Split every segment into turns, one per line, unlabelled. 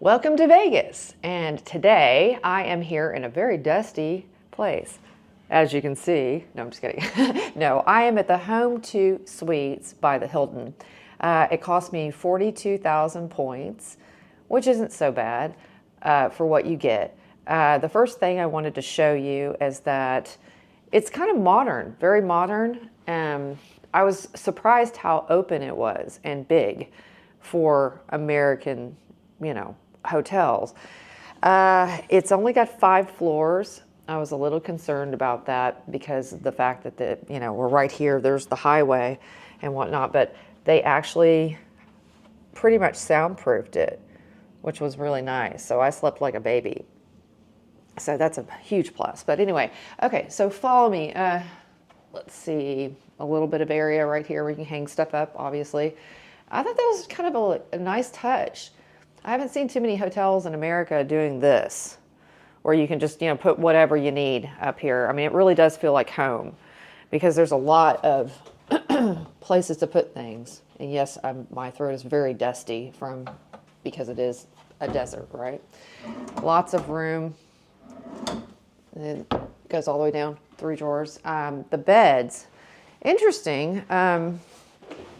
Welcome to Vegas, and today I am here in a very dusty place. As you can see, no, I'm just kidding. No, I am at the Home2 Suites by the Hilton. It cost me 42,000 points, which isn't so bad for what you get. The first thing I wanted to show you is that it's kind of modern, very modern. I was surprised how open it was and big for American, hotels. It's only got 5 floors. I was a little concerned about that because of the fact that we're right here, there's the highway and whatnot, but they actually pretty much soundproofed it, which was really nice. So I slept like a baby. So that's a huge plus. But anyway, okay, so follow me. Let's see, a little bit of area right here where you can hang stuff up, obviously. I thought that was kind of a nice touch. I haven't seen too many hotels in America doing this, where you can just, put whatever you need up here. I mean, it really does feel like home because there's a lot of places to put things. And yes, my throat is very dusty because it is a desert, right? Lots of room. And it goes all the way down, 3 drawers. The beds, interesting. I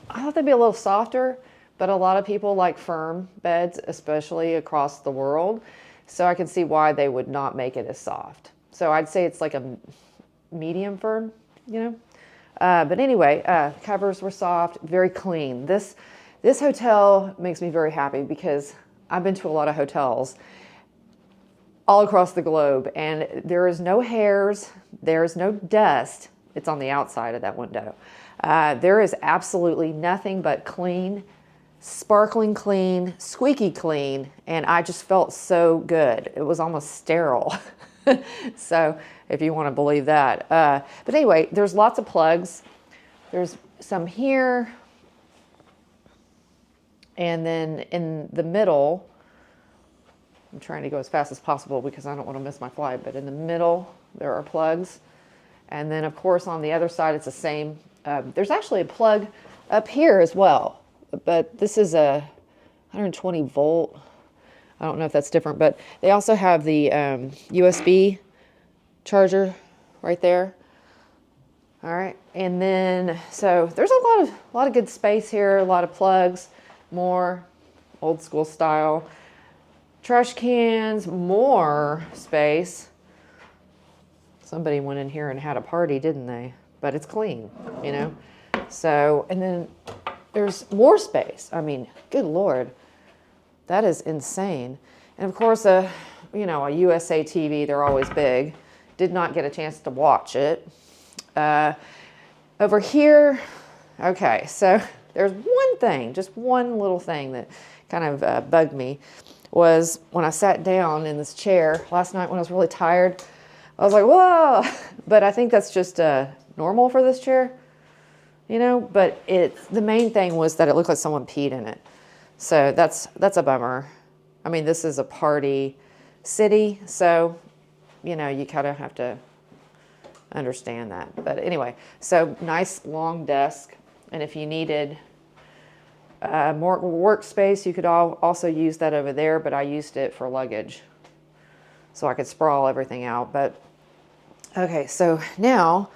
thought they'd be a little softer, but a lot of people like firm beds, especially across the world. So I can see why they would not make it as soft. So I'd say it's like a medium firm, But anyway, covers were soft, very clean. This hotel makes me very happy because I've been to a lot of hotels all across the globe, and there is no hairs, there is no dust. It's on the outside of that window. There is absolutely nothing but clean, sparkling clean, squeaky clean, and I just felt so good. It was almost sterile. So if you want to believe that. But anyway, there's lots of plugs. There's some here. And then in the middle, I'm trying to go as fast as possible because I don't want to miss my flight, but in the middle, there are plugs. And then of course on the other side, it's the same. There's actually a plug up here as well. But this is a 120 volt. I don't know if that's different, but they also have the USB charger right there. All right, and then so there's a lot of good space here, a lot of plugs, more old school style trash cans, more space. Somebody went in here and had a party, didn't they? But it's clean, So, and then there's more space. I mean, good Lord, that is insane. And of course, a USA TV, they're always big. Did not get a chance to watch it. Over here, okay, so there's one thing, just one little thing that kind of bugged me was when I sat down in this chair last night when I was really tired. I was like, whoa, but I think that's just normal for this chair. But the main thing was that it looked like someone peed in it. So that's a bummer. I mean, this is a party city, so, you kind of have to understand that. But anyway, so nice long desk. And if you needed more workspace, you could also use that over there, but I used it for luggage so I could sprawl everything out. But okay, so now,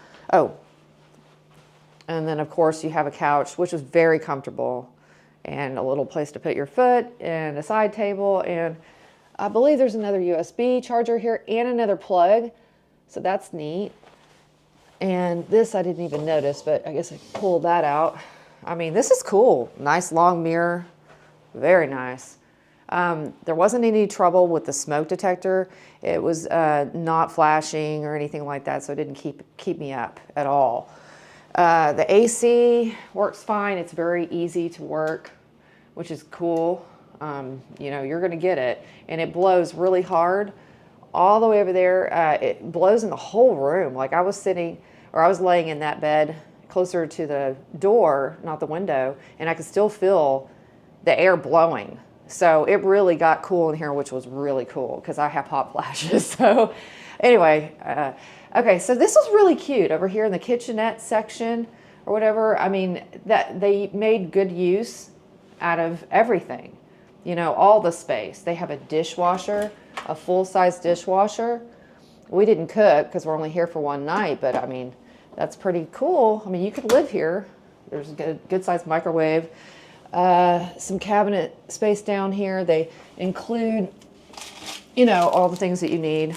and then of course you have a couch, which was very comfortable, and a little place to put your foot, and a side table, and I believe there's another USB charger here and another plug, so that's neat. And this I didn't even notice, but I guess I pulled that out. I mean, this is cool. Nice long mirror, very nice. There wasn't any trouble with the smoke detector. It was not flashing or anything like that, so it didn't keep me up at all. The AC works fine. It's very easy to work, which is cool. You're going to get it. And it blows really hard all the way over there. It blows in the whole room. Like I was laying in that bed closer to the door, not the window, and I could still feel the air blowing. So it really got cool in here, which was really cool because I have hot flashes. So anyway, okay, so this was really cute over here in the kitchenette section or whatever. I mean, that they made good use out of everything. you know, all the space. They have a dishwasher, a full-size dishwasher. We didn't cook because we're only here for one night, but I mean, that's pretty cool. I mean, you could live here. There's a good-sized microwave. Some cabinet space down here. They include, you know, all the things that you need.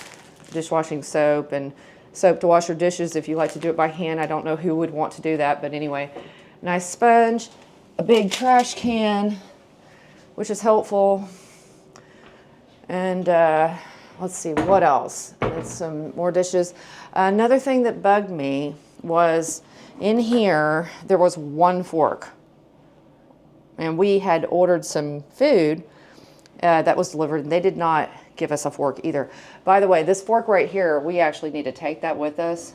Dishwashing soap and soap to wash your dishes if you like to do it by hand. I don't know who would want to do that, but anyway, nice sponge, a big trash can, which is helpful. And let's see, what else? And some more dishes. Another thing that bugged me was in here, there was one fork. And we had ordered some food that was delivered, and they did not give us a fork either. By the way, this fork right here, we actually need to take that with us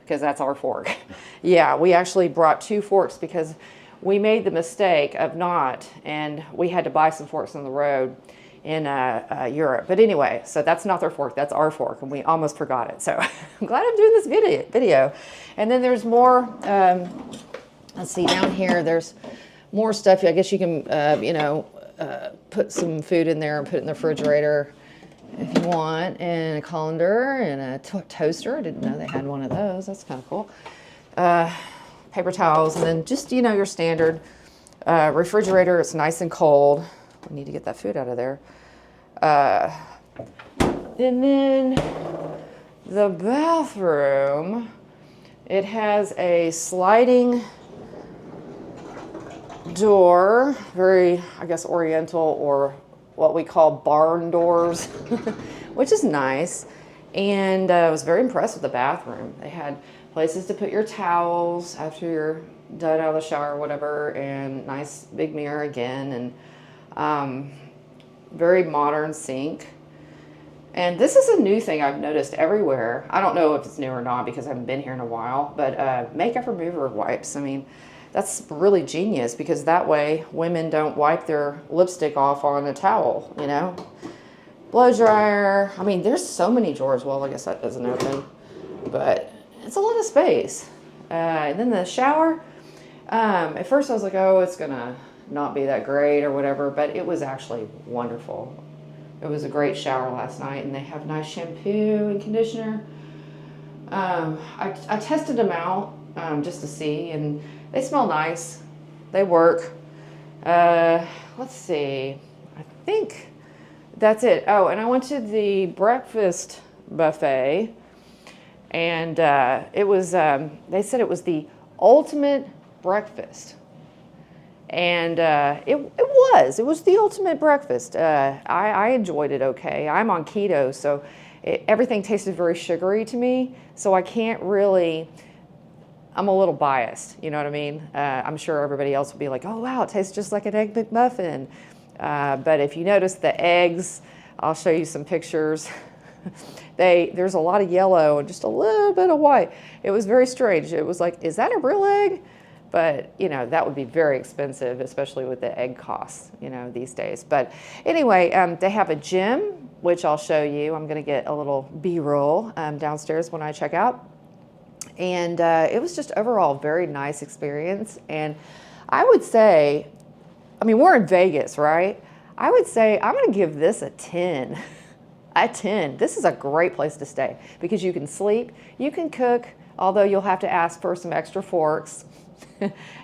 because that's our fork. Yeah, we actually brought 2 forks because we made the mistake of not, and we had to buy some forks on the road in Europe. But anyway, so that's not their fork, that's our fork, and we almost forgot it. So I'm glad I'm doing this video. And then there's more, let's see, down here, there's more stuff. I guess you can, you know, put some food in there and put it in the refrigerator if you want, and a colander and a toaster. I didn't know they had one of those. That's kind of cool. Paper towels, and then just, you know, your standard refrigerator. It's nice and cold. We need to get that food out of there. And then the bathroom, it has a sliding door, very, I guess, oriental, or what we call barn doors, which is nice. And I was very impressed with the bathroom. They had places to put your towels after you're done out of the shower or whatever, and nice big mirror again, and very modern sink. And this is a new thing I've noticed everywhere. I don't know if it's new or not because I haven't been here in a while, but makeup remover wipes. I mean, that's really genius because that way women don't wipe their lipstick off on a towel, you know. Blow dryer. I mean, there's so many drawers. Well, I guess that doesn't open, but it's a lot of space. And then the shower. At first I was like, oh, it's gonna not be that great or whatever, but it was actually wonderful. It was a great shower last night, and they have nice shampoo and conditioner. I tested them out just to see, and they smell nice. They work. Let's see. I think that's it. Oh, and I went to the breakfast buffet, and it was, they said it was the ultimate breakfast. And it was the ultimate breakfast. I enjoyed it okay. I'm on keto, so everything tasted very sugary to me, so I can't really, I'm a little biased, you know what I mean? I'm sure everybody else will be like, oh wow, it tastes just like an Egg McMuffin. But if you notice the eggs, I'll show you some pictures. There's a lot of yellow and just a little bit of white. It was very strange. It was like, is that a real egg? But, you know, that would be very expensive, especially with the egg costs, you know, these days. But anyway, they have a gym, which I'll show you. I'm going to get a little B-roll downstairs when I check out. And it was just overall very nice experience. And I would say, I mean, we're in Vegas, right? I would say I'm going to give this a 10. A 10. This is a great place to stay because you can sleep, you can cook, although you'll have to ask for some extra forks.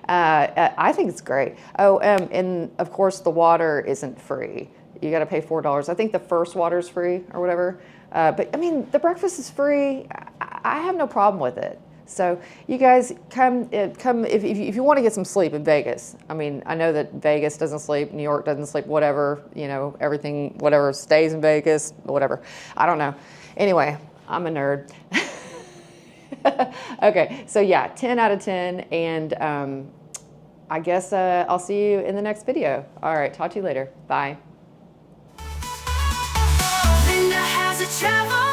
I think it's great. Oh, and of course the water isn't free. You got to pay $4. I think the first water's free or whatever. But I mean, the breakfast is free. I have no problem with it. So you guys come if you want to get some sleep in Vegas. I mean, I know that Vegas doesn't sleep, New York doesn't sleep, whatever, you know, everything, whatever stays in Vegas, whatever. I don't know. Anyway, I'm a nerd. Okay, so yeah, 10 out of 10, and I guess I'll see you in the next video. All right, talk to you later. Bye. Linda has a travel